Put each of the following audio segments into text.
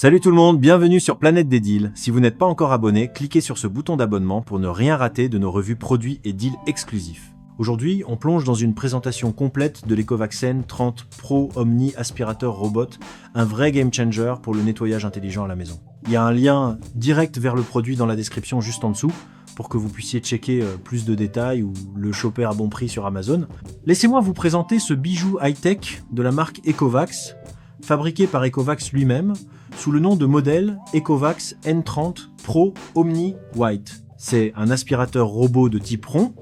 Salut tout le monde, bienvenue sur Planète des Deals. Si vous n'êtes pas encore abonné, cliquez sur ce bouton d'abonnement pour ne rien rater de nos revues produits et deals exclusifs. Aujourd'hui, on plonge dans une présentation complète de l'Ecovacs N30 Pro Omni aspirateur robot, un vrai game changer pour le nettoyage intelligent à la maison. Il y a un lien direct vers le produit dans la description juste en dessous pour que vous puissiez checker plus de détails ou le choper à bon prix sur Amazon. Laissez-moi vous présenter ce bijou high-tech de la marque Ecovacs, fabriqué par Ecovacs lui-même, sous le nom de modèle Ecovacs N30 Pro Omni White. C'est un aspirateur robot de type rond,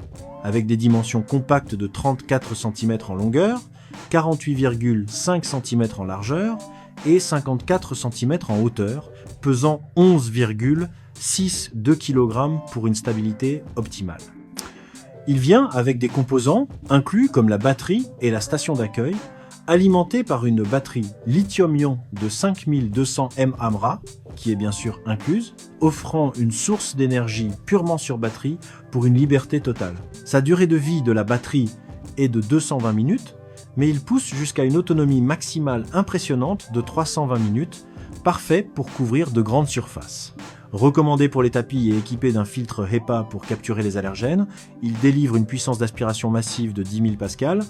avec des dimensions compactes de 34 cm en longueur, 48,5 cm en largeur et 54 cm en hauteur, pesant 11,62 kg pour une stabilité optimale. Il vient avec des composants inclus comme la batterie et la station d'accueil, alimenté par une batterie lithium-ion de 5200 mAh, qui est bien sûr incluse, offrant une source d'énergie purement sur batterie pour une liberté totale. Sa durée de vie de la batterie est de 220 minutes, mais il pousse jusqu'à une autonomie maximale impressionnante de 320 minutes, parfait pour couvrir de grandes surfaces. Recommandé pour les tapis et équipé d'un filtre HEPA pour capturer les allergènes, il délivre une puissance d'aspiration massive de 10 000 pascal,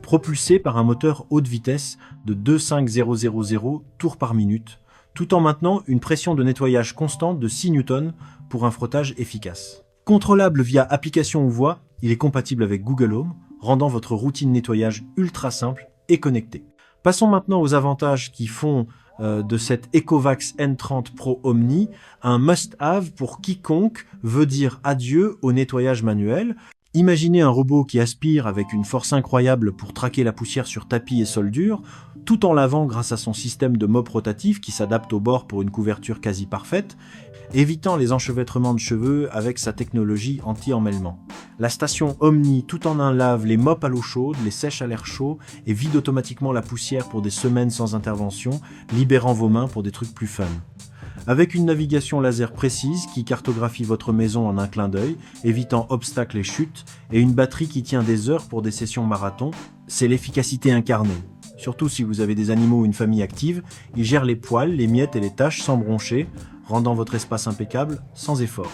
propulsé par un moteur haute vitesse de 25000 tours par minute, tout en maintenant une pression de nettoyage constante de 6 Newton pour un frottage efficace. Contrôlable via application ou voix, il est compatible avec Google Home, rendant votre routine nettoyage ultra simple et connectée. Passons maintenant aux avantages qui font de cette Ecovacs N30 Pro Omni un must-have pour quiconque veut dire adieu au nettoyage manuel. Imaginez un robot qui aspire avec une force incroyable pour traquer la poussière sur tapis et sol dur, tout en lavant grâce à son système de mop rotatif qui s'adapte au bord pour une couverture quasi parfaite, évitant les enchevêtrements de cheveux avec sa technologie anti-emmêlement. La station Omni tout en un lave les mops à l'eau chaude, les sèche à l'air chaud et vide automatiquement la poussière pour des semaines sans intervention, libérant vos mains pour des trucs plus fun. Avec une navigation laser précise qui cartographie votre maison en un clin d'œil, évitant obstacles et chutes, et une batterie qui tient des heures pour des sessions marathon, c'est l'efficacité incarnée. Surtout si vous avez des animaux ou une famille active, il gère les poils, les miettes et les taches sans broncher, rendant votre espace impeccable sans effort.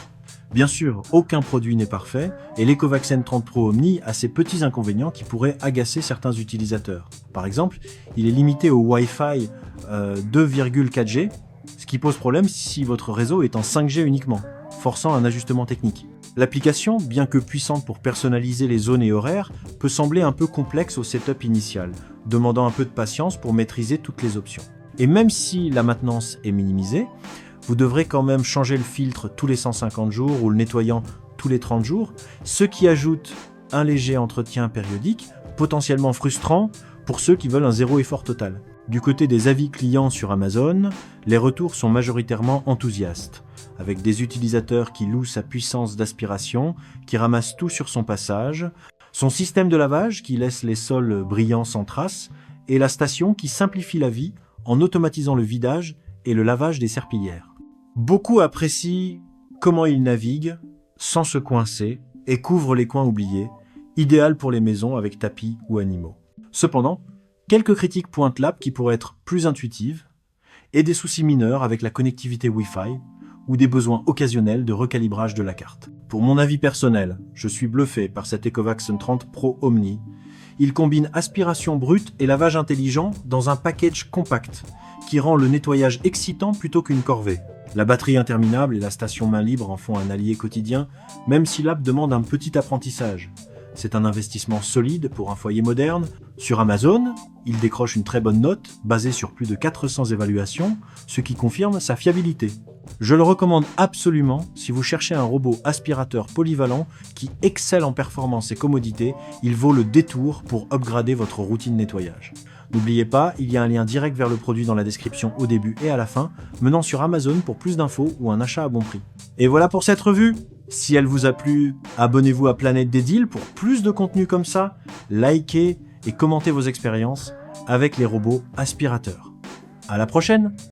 Bien sûr, aucun produit n'est parfait, et l'Ecovacs N30 Pro Omni a ses petits inconvénients qui pourraient agacer certains utilisateurs. Par exemple, il est limité au Wi-Fi 2,4G, ce qui pose problème si votre réseau est en 5G uniquement, forçant un ajustement technique. L'application, bien que puissante pour personnaliser les zones et horaires, peut sembler un peu complexe au setup initial, demandant un peu de patience pour maîtriser toutes les options. Et même si la maintenance est minimisée, vous devrez quand même changer le filtre tous les 150 jours ou le nettoyant tous les 30 jours, ce qui ajoute un léger entretien périodique, potentiellement frustrant pour ceux qui veulent un zéro effort total. Du côté des avis clients sur Amazon, les retours sont majoritairement enthousiastes, avec des utilisateurs qui louent sa puissance d'aspiration, qui ramasse tout sur son passage, son système de lavage qui laisse les sols brillants sans trace, et la station qui simplifie la vie en automatisant le vidage et le lavage des serpillières. Beaucoup apprécient comment il navigue, sans se coincer, et couvre les coins oubliés, idéal pour les maisons avec tapis ou animaux. Cependant, quelques critiques pointent l'app qui pourrait être plus intuitive, et des soucis mineurs avec la connectivité Wi-Fi, ou des besoins occasionnels de recalibrage de la carte. Pour mon avis personnel, je suis bluffé par cet Ecovacs N30 Pro Omni. Il combine aspiration brute et lavage intelligent dans un package compact, qui rend le nettoyage excitant plutôt qu'une corvée. La batterie interminable et la station main libre en font un allié quotidien, même si l'app demande un petit apprentissage. C'est un investissement solide pour un foyer moderne. Sur Amazon, il décroche une très bonne note, basée sur plus de 400 évaluations, ce qui confirme sa fiabilité. Je le recommande absolument si vous cherchez un robot aspirateur polyvalent qui excelle en performance et commodité, il vaut le détour pour upgrader votre routine nettoyage. N'oubliez pas, il y a un lien direct vers le produit dans la description au début et à la fin, menant sur Amazon pour plus d'infos ou un achat à bon prix. Et voilà pour cette revue. Si elle vous a plu, abonnez-vous à Planète des Deals pour plus de contenu comme ça, likez et commentez vos expériences avec les robots aspirateurs. À la prochaine!